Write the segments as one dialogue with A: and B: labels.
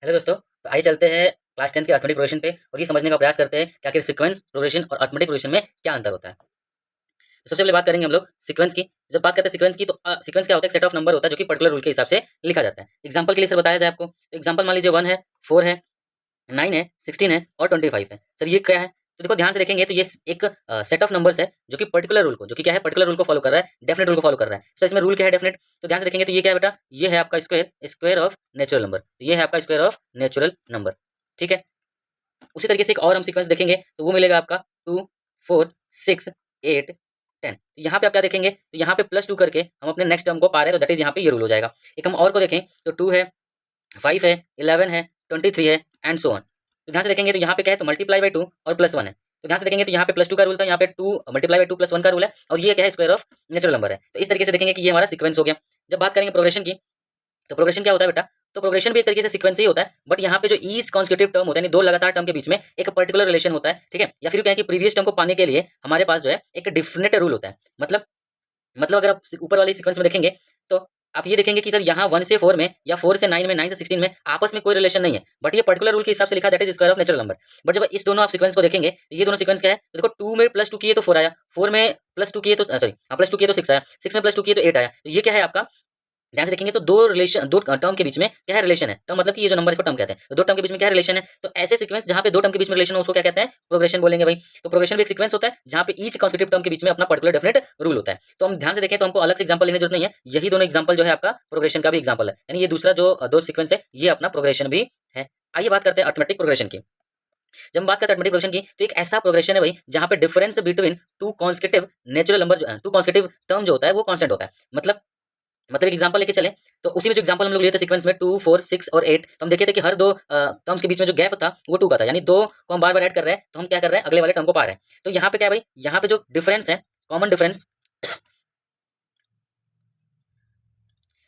A: Hello दोस्तों, तो आइए चलते हैं क्लास 10 के अर्थमेटिक प्रोग्रेशन पे और ये समझने का प्रयास करते हैं कि आखिर सीक्वेंस प्रोग्रेशन और अर्थमेटिक प्रोग्रेशन में क्या अंतर होता है। तो सबसे पहले बात करेंगे हम लोग सीक्वेंस की। जब बात करते हैं सीक्वेंस की तो सीक्वेंस क्या होता है? एक सेट ऑफ नंबर होता है जो कि पर्टिकुलर रूल के हिसाब से लिखा जाता है। एग्जांपल के लिए सर बताया जाए आपको, तो एग्जांपल मान लीजिए 1 है, 4 है, 9 है, 16 है और 25 है। सर ये क्या है? तो देखो ध्यान से देखेंगे तो ये एक सेट ऑफ नंबर्स है जो कि पर्टिकुलर रूल को, जो कि क्या है, पर्टिकुलर रूल को फॉलो कर रहा है, डेफिनेट रूल को फॉलो कर रहा है। तो इसमें रूल क्या है? डेफिनेट। तो ध्यान से देखेंगे तो ये क्या है बेटा? ये है आपका square, square of natural number. ये है आपका स्क्वायर ऑफ नेचुरल नंबर। ठीक है। उसी तरीके से एक और हम सीक्वेंस देखेंगे तो वो मिलेगा आपका 2, 4, 6, 8, 10। यहाँ पे आप क्या देखेंगे? तो यहाँ पे +2 करके हम अपने नेक्स्ट टर्म को पा रहे हैं, तो दैट इज यहाँ पे ये रूल हो जाएगा। एक हम और को देखें तो 2 है, 5 है, 11 है, 23 है एंड सो ऑन। तो ध्यान से देखेंगे तो यहाँ पे क्या है? तो मल्टीप्लाई बाई 2 और +1 है। तो ध्यान से देखेंगे तो यहाँ पे +2 का रूल था, यहाँ पे 2 मल्टीप्लाई बाई 2 +1 का रूल है और ये क्या है? स्क्वायर ऑफ नेचुरल नंबर है। तो इस तरीके से देखेंगे कि ये हमारा सीक्वेंस हो गया। जब बात करेंगे प्रोग्रेशन की, तो प्रोग्रेशन क्या होता है बेटा? तो प्रोग्रेशन भी एक तरीके से सीक्वेंस ही होता है, बट यहाँ पे जो ईच कॉन्सेक्यूटिव टर्म होता है, यानी दो लगातार टर्म के बीच में एक पर्टिकुलर रिलेशन होता है। ठीक है। या फिर कहें कि प्रीवियस टर्म को पाने के लिए हमारे पास जो है एक डिफिनेट रूल होता है। मतलब अगर आप ऊपर वाली सीक्वेंस में देखेंगे तो आप ये देखेंगे कि सर यहाँ 1 से 4 में या 4 से 9 में, 9 से 16 में आपस में कोई रिलेशन नहीं है, बट ये पर्टिकुलर रूल के हिसाब से लिखा, that is square of natural number. But जब इस दोनों आप सीक्वेंस को देखेंगे तो ये दोनों सीक्वेंस क्या है? तो देखो 2 में +2 किए तो 4 आया, 4 में +2 किए तो सॉरी हाँ +2 किए तो 6 आया, 6 में +2 किए तो 8 आया। तो ये क्या है आपका? ध्यान से देखेंगे तो दो टर्म के बीच में क्या है? रिलेशन है। टर्म मतलब कि ये जो नंबर, इसको टर्म कहते हैं। तो दो टर्म के बीच में क्या है? रिलेशन है। तो ऐसे सीक्वेंस जहाँ पे दो टर्म के बीच में रिलेशन हो उसको क्या कहते हैं? प्रोग्रेशन बोलेंगे भाई। तो प्रोग्रेशन भी एक सीक्वेंस होता है जहाँ पे ईच कॉन्सेक्यूटिव टर्म के बीच में अपना पर्टिकुलर डेफिनेट रूल होता है। तो हम ध्यान से देखें तो हमको अलग से एग्जांपल लेने की जरूरत नहीं है, यही दोनों एग्जांपल जो है आपका प्रोग्रेशन का भी एग्जांपल है, यानी ये दूसरा जो दो सीक्वेंस है ये अपना प्रोग्रेशन भी है। आइए बात करते हैं अर्थमेटिक प्रोग्रेशन की। जब हम बात करते हैं अर्थमेटिक प्रोग्रेशन की तो एक ऐसा प्रोग्रेशन है भाई जहाँ पे difference between two consecutive natural number, two consecutive term जो होता है वो कांस्टेंट होता है। मतलब एक एग्जांपल लेके चले तो उसी में जो एग्जांपल हम लोग लिए थे सीक्वेंस में 2, 4, 6 और 8, तो हम देखे थे कि हर दो टर्म्स के बीच में जो गैप था वो 2 का था, यानी दो को हम बार बार ऐड कर रहे हैं तो हम क्या कर रहे हैं? अगले वाले टर्म को पा रहे हैं। तो यहाँ पे क्या है भाई? यहाँ पे जो डिफरेंस है, कॉमन डिफरेंस,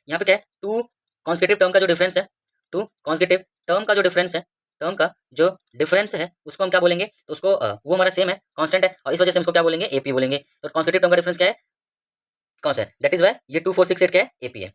A: यहाँ पे क्या है? टू कॉन्सेक्यूटिव टर्म का जो डिफरेंस है, टू कॉन्सेक्यूटिव टर्म का जो डिफरेंस है, टर्म का जो डिफरेंस है उसको हम क्या बोलेंगे? तो उसको वो हमारा सेम है, कांस्टेंट है, और इस वजह से हम इसको क्या बोलेंगे? एपी बोलेंगे। तो कॉन्सेक्यूटिव टर्म का डिफरेंस क्या है? कांस्टेंट, दैट इज वाई ये 2, 4, 6, 8 क्या है? एपी है।